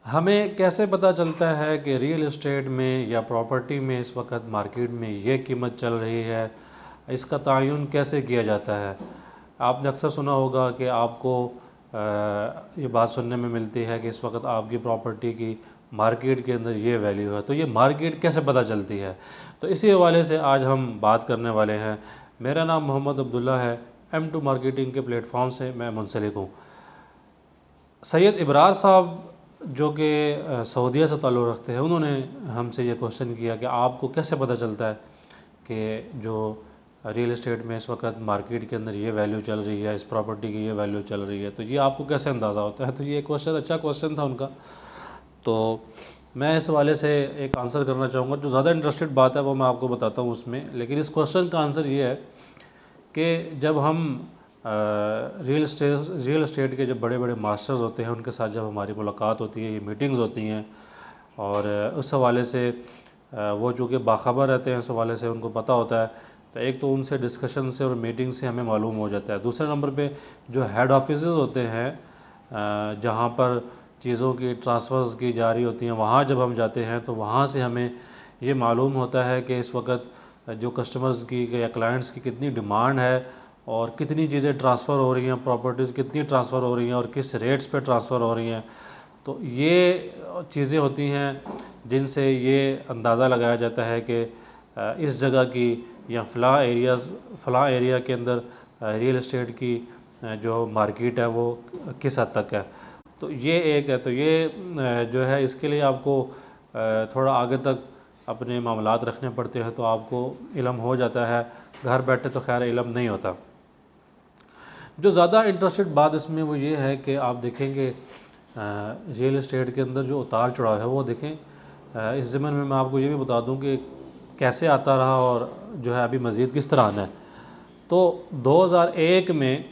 हमें कैसे पता चलता है कि रियल एस्टेट में या प्रॉपर्टी में इस वक्त मार्केट में ये कीमत चल रही है, इसका तयन कैसे किया जाता है? आपने अक्सर सुना होगा कि आपको ये बात सुनने में मिलती है कि इस वक्त आपकी प्रॉपर्टी की मार्केट के अंदर ये वैल्यू है, तो ये मार्केट कैसे पता चलती है? तो इसी हवाले से आज हम बात करने वाले हैं। मेरा नाम मोहम्मद अब्दुल्ला है। M2 मार्केटिंग के प्लेटफॉर्म से मैं मुंसलिक हूँ। सैयद इब्रार साहब जो कि सऊदीया से ताल्लुक़ रखते हैं, उन्होंने हमसे ये क्वेश्चन किया कि आपको कैसे पता चलता है कि जो रियल एस्टेट में इस वक्त मार्केट के अंदर ये वैल्यू चल रही है, इस प्रॉपर्टी की ये वैल्यू चल रही है, तो ये आपको कैसे अंदाज़ा होता है? तो ये क्वेश्चन अच्छा क्वेश्चन था उनका। तो मैं इस वाले से एक आंसर करना चाहूँगा। जो ज़्यादा इंटरेस्टेड बात है वो मैं आपको बताता हूँ उसमें, लेकिन इस क्वेश्चन का आंसर ये है कि जब हम रियल एस्टेट के जब बड़े बड़े मास्टर्स होते हैं, उनके साथ जब हमारी मुलाकात होती है, ये मीटिंग्स होती हैं, और उस हवाले से वो चूँकि बाखबर रहते हैं, इस हवाले से उनको पता होता है। तो एक तो उनसे डिस्कशन से और मीटिंग से हमें मालूम हो जाता है। दूसरे नंबर पे जो हेड ऑफिस होते हैं, जहाँ पर चीज़ों की ट्रांसफ़र्स की जा रही होती हैं, वहाँ जब हम जाते हैं तो वहाँ से हमें ये मालूम होता है कि इस वक्त जो कस्टमर्स की या क्लाइंट्स की कितनी डिमांड है और कितनी चीज़ें ट्रांसफ़र हो रही हैं, प्रॉपर्टीज़ कितनी ट्रांसफ़र हो रही हैं और किस रेट्स पे ट्रांसफ़र हो रही हैं। तो ये चीज़ें होती हैं जिनसे ये अंदाज़ा लगाया जाता है कि इस जगह की या फ़लाँ एरिया के अंदर रियल एस्टेट की जो मार्केट है वो किस हद तक है। तो ये एक है। तो ये जो है, इसके लिए आपको थोड़ा आगे तक अपने मामलात रखने पड़ते हैं, तो आपको इल्म हो जाता है। घर बैठे तो खैर इल्म नहीं होता। जो ज़्यादा इंटरेस्टेड बात इसमें वो ये है कि आप देखेंगे रियल एस्टेट के अंदर जो उतार चढ़ाव है वो देखें। इस ज़मन में मैं आपको ये भी बता दूं कि कैसे आता रहा और जो है अभी मज़ीद किस तरह आना है। तो 2001 में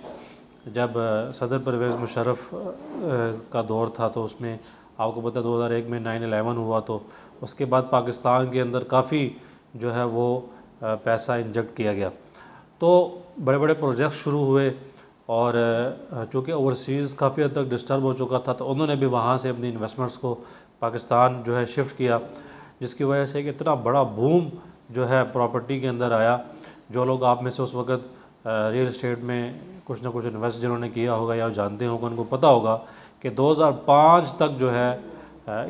जब सदर परवेज़ मुशर्रफ का दौर था, तो उसमें आपको पता 2001 में 9/11 हुआ, तो उसके बाद पाकिस्तान के अंदर काफ़ी जो है वो पैसा इंजेक्ट किया गया। तो बड़े बड़े प्रोजेक्ट शुरू हुए, और चूँकि ओवरसीज़ काफ़ी हद तक डिस्टर्ब हो चुका था, तो उन्होंने भी वहाँ से अपनी इन्वेस्टमेंट्स को पाकिस्तान जो है शिफ्ट किया, जिसकी वजह से एक इतना बड़ा बूम जो है प्रॉपर्टी के अंदर आया। जो लोग आप में से उस वक्त रियल एस्टेट में कुछ ना कुछ इन्वेस्ट जिन्होंने किया होगा या जानते होंगे, उनको पता होगा कि 2005 तक जो है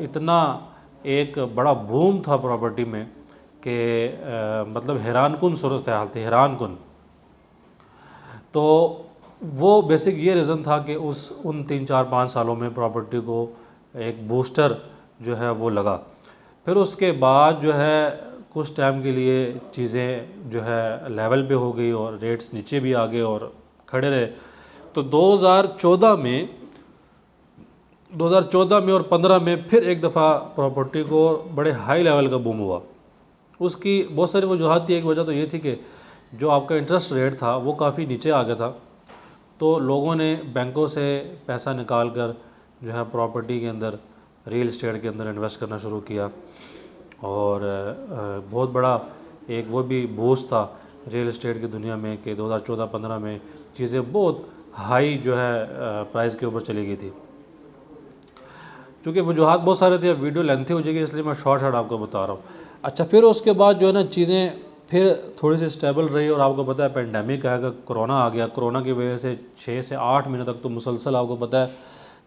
इतना एक बड़ा बूम था प्रॉपर्टी में कि मतलब हैरानकुन सूरत हाल थी, हैरानकुन। तो वो बेसिक ये रीज़न था कि उन 3 4 5 सालों में प्रॉपर्टी को एक बूस्टर जो है वो लगा। फिर उसके बाद जो है कुछ टाइम के लिए चीज़ें जो है लेवल पे हो गई और रेट्स नीचे भी आ गए और खड़े रहे। तो 2014 में और 15 में फिर एक दफ़ा प्रॉपर्टी को बड़े हाई लेवल का बूम हुआ। उसकी बहुत सारी वजूहत थी। एक वजह तो ये थी कि जो आपका इंटरेस्ट रेट था वो काफ़ी नीचे आ गया था, तो लोगों ने बैंकों से पैसा निकाल कर जो है प्रॉपर्टी के अंदर, रियल एस्टेट के अंदर इन्वेस्ट करना शुरू किया। और बहुत बड़ा एक वो भी बूस्ट था रियल एस्टेट की दुनिया में कि 2014-15 में चीज़ें बहुत हाई जो है प्राइस के ऊपर चली गई थी। क्योंकि वजूहत बहुत सारे थे, वीडियो लेंथी हो जाएगी, इसलिए मैं शॉर्ट आपको बता रहा हूँ। अच्छा, फिर उसके बाद जो है ना चीज़ें फिर थोड़ी सी स्टेबल रही, और आपको पता है पेंडेमिक आएगा, कोरोना आ गया। कोरोना की वजह से 6 से 8 महीने तक तो मुसलसल आपको पता है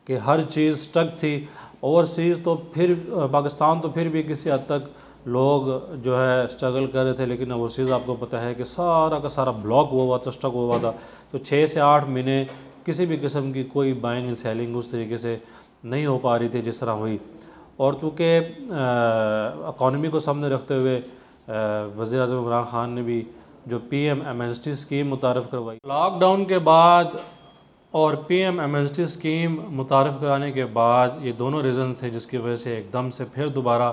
कि हर चीज़ स्टक थी। ओवरसीज़ तो फिर पाकिस्तान तो फिर भी किसी हद तक लोग जो है स्ट्रगल कर रहे थे, लेकिन ओवरसीज़ आपको पता है कि सारा का सारा ब्लॉक हुआ था, स्टक हुआ था। तो 6 से 8 महीने किसी भी किस्म की कोई बाइंग एंड सेलिंग उस तरीके से नहीं हो पा रही थी जिस तरह हुई। और चूँकि इकॉनमी को सामने रखते हुए वज़ीर आज़म इमरान ख़ान ने भी जो PM-MST स्कीम मुतारफ़ करवाई लॉकडाउन के बाद, और PM-MST स्कीम मुतारफ़ कराने के बाद, ये दोनों रीज़न थे जिसकी वजह से एकदम से फिर दोबारा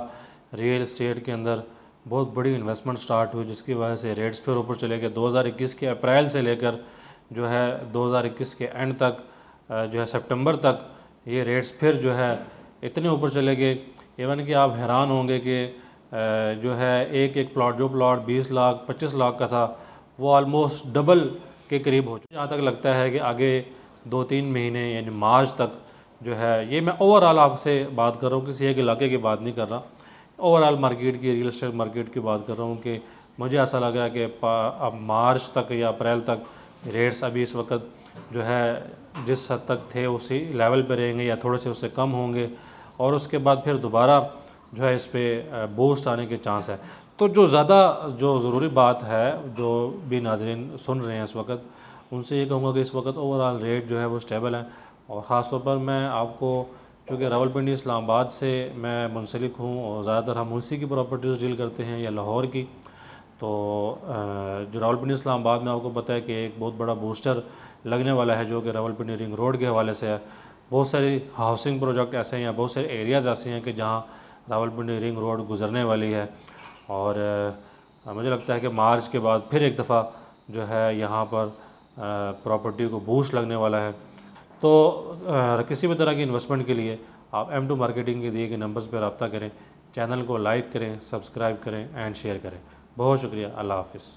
रियल एस्टेट के अंदर बहुत बड़ी इन्वेस्टमेंट स्टार्ट हुई, जिसकी वजह से रेट्स फिर ऊपर चले गए। 2021 के अप्रैल से लेकर जो है 2021 के एंड तक जो है सितंबर तक ये रेट्स फिर जो है इतने ऊपर चले गए, इवन कि आप हैरान होंगे कि जो है एक एक प्लॉट, जो प्लॉट 20 लाख 25 लाख का था, वो ऑलमोस्ट डबल के करीब हो चुका। जहाँ तक लगता है कि आगे 2-3 महीने यानी मार्च तक जो है, ये मैं ओवरऑल आपसे बात कर रहा हूँ, किसी एक इलाके की बात नहीं कर रहा, ओवरऑल मार्केट की, रियल एस्टेट मार्केट की बात कर रहा हूँ कि मुझे ऐसा लग रहा है कि अब मार्च तक या अप्रैल तक रेट्स अभी इस वक्त जो है जिस हद तक थे उसी लेवल पे रहेंगे या थोड़े से उससे कम होंगे, और उसके बाद फिर दोबारा जो है इस पर बूस्ट आने के चांस है। तो जो ज़्यादा जो ज़रूरी बात है, जो भी नाज़रीन सुन रहे हैं इस वक्त, उनसे ये कहूँगा कि इस वक्त ओवरऑल रेट जो है वो स्टेबल है। और ख़ास तौर पर मैं आपको, चूँकि रावलपिंडी इस्लामाबाद से मैं मुंसलिक हूँ और ज़्यादातर हम उसी की प्रॉपर्टीज़ डील करते हैं या लाहौर की, तो जो रावलपिंडी इस्लामाबाद में आपको पता है कि एक बहुत बड़ा बूस्टर लगने वाला है जो कि रावलपिंडी रिंग रोड के हवाले से है। बहुत सारी हाउसिंग प्रोजेक्ट ऐसे हैं या बहुत सारे एरियाज़ ऐसे हैं कि जहाँ रावलपिंडी रिंग रोड गुजरने वाली है, और मुझे लगता है कि मार्च के बाद फिर एक दफ़ा जो है यहाँ पर प्रॉपर्टी को बूस्ट लगने वाला है। तो किसी भी तरह की इन्वेस्टमेंट के लिए आप M2 मार्केटिंग के दिए गए नंबर्स पर रब्ता करें, चैनल को लाइक करें, सब्सक्राइब करें एंड शेयर करें। बहुत शुक्रिया। अल्लाह हाफ़िज़।